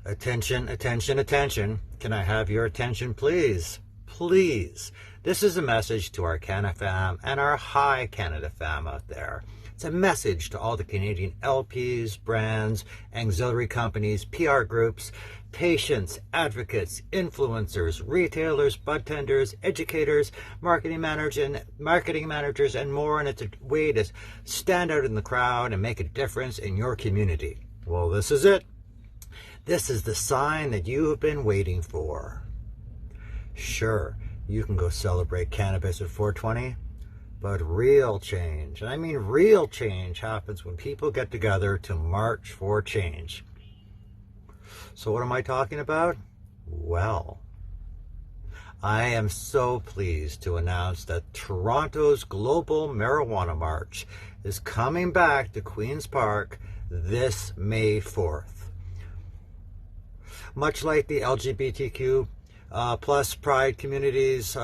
Attention, attention, attention. Can I have your attention, please? Please. This is a message to our CanadaFam and our Hi Canada fam out there. It's a message to all the Canadian LPs, brands, auxiliary companies, PR groups, patients, advocates, influencers, retailers, budtenders, educators, marketing managers, and more. And it's a way to stand out in the crowd and make a difference in your community. Well, this is it. This is the sign that you have been waiting for. Sure, you can go celebrate cannabis at 420, but real change, and I mean real change, happens when people get together to march for change. So what am I talking about? Well, I am so pleased to announce that Toronto's Global Marijuana March is coming back to Queen's Park this May 4th. Much like the LGBTQ plus pride communities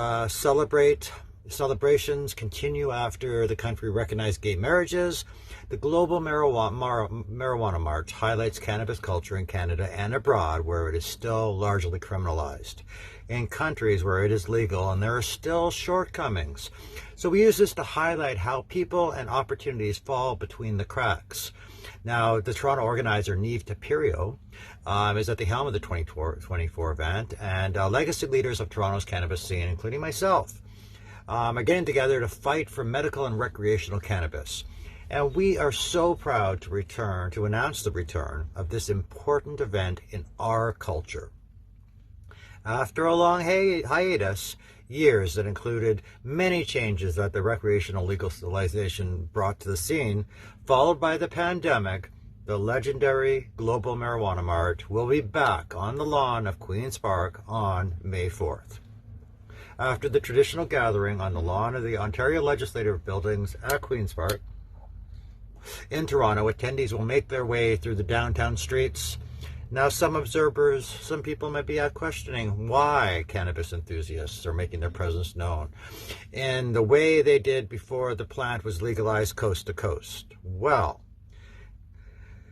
celebrations continue after the country recognized gay marriages, the Global Marijuana March highlights cannabis culture in Canada and abroad, where it is still largely criminalized, in countries where it is legal, and there are still shortcomings. So we use this to highlight how people and opportunities fall between the cracks. Now, the Toronto organizer, Niamh Tapirio, is at the helm of the 2024 event, and legacy leaders of Toronto's cannabis scene, including myself, are getting together to fight for medical and recreational cannabis. And we are so proud to announce the return of this important event in our culture. After a long hiatus, years that included many changes that the recreational legalization brought to the scene, followed by the pandemic, the legendary Global Marijuana March will be back on the lawn of Queen's Park on May 4th. After the traditional gathering on the lawn of the Ontario Legislative Buildings at Queen's Park in Toronto, attendees will make their way through the downtown streets. Now, some people might be questioning why cannabis enthusiasts are making their presence known in the way they did before the plant was legalized coast to coast. Well,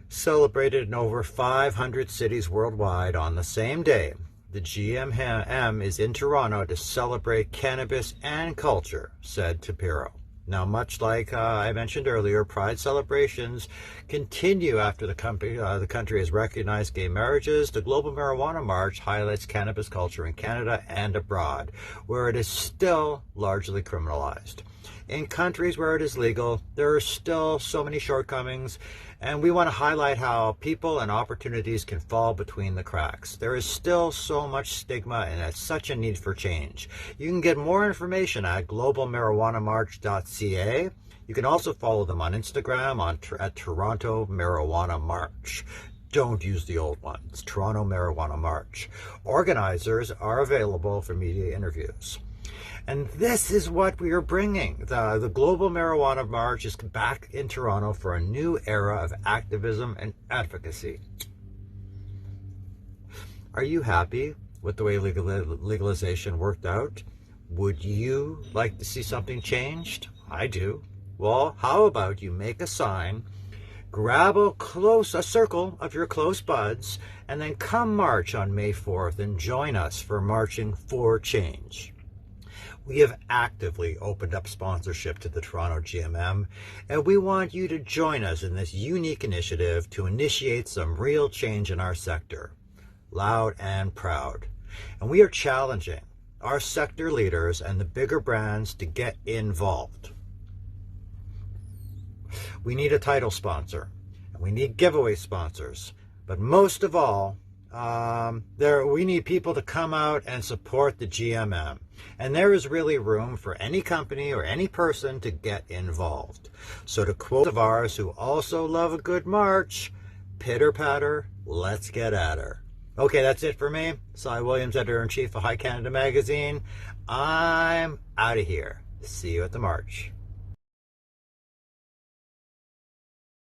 celebrated in over 500 cities worldwide on the same day, the GMM is in Toronto to celebrate cannabis and culture, said Tapirio. Now, much like I mentioned earlier, Pride celebrations continue after the country has recognized gay marriages. The Global Marijuana March highlights cannabis culture in Canada and abroad, where it is still largely criminalized. In countries where it is legal, there are still so many shortcomings, and we want to highlight how people and opportunities can fall between the cracks. There is still so much stigma and such a need for change. You can get more information at globalmarijuanamarch.ca. You can also follow them on Instagram at Toronto Marijuana March. Don't use the old one. It's Toronto Marijuana March. Organizers are available for media interviews. And this is what we are bringing. The Global Marijuana March is back in Toronto for a new era of activism and advocacy. Are you happy with the way legalization worked out? Would you like to see something changed? I do. Well, how about you make a sign, grab a circle of your close buds, and then come march on May 4th and join us for Marching for Change. We have actively opened up sponsorship to the Toronto GMM, and we want you to join us in this unique initiative to initiate some real change in our sector, loud and proud. And we are challenging our sector leaders and the bigger brands to get involved. We need a title sponsor, and we need giveaway sponsors, but most of all, we need people to come out and support the GMM. And there is really room for any company or any person to get involved. So to quote of ours who also love a good march, pitter patter, let's get at her. Okay, that's it for me. Cy Williams, Editor-in-Chief of Hi Canada Magazine. I'm out of here. See you at the march.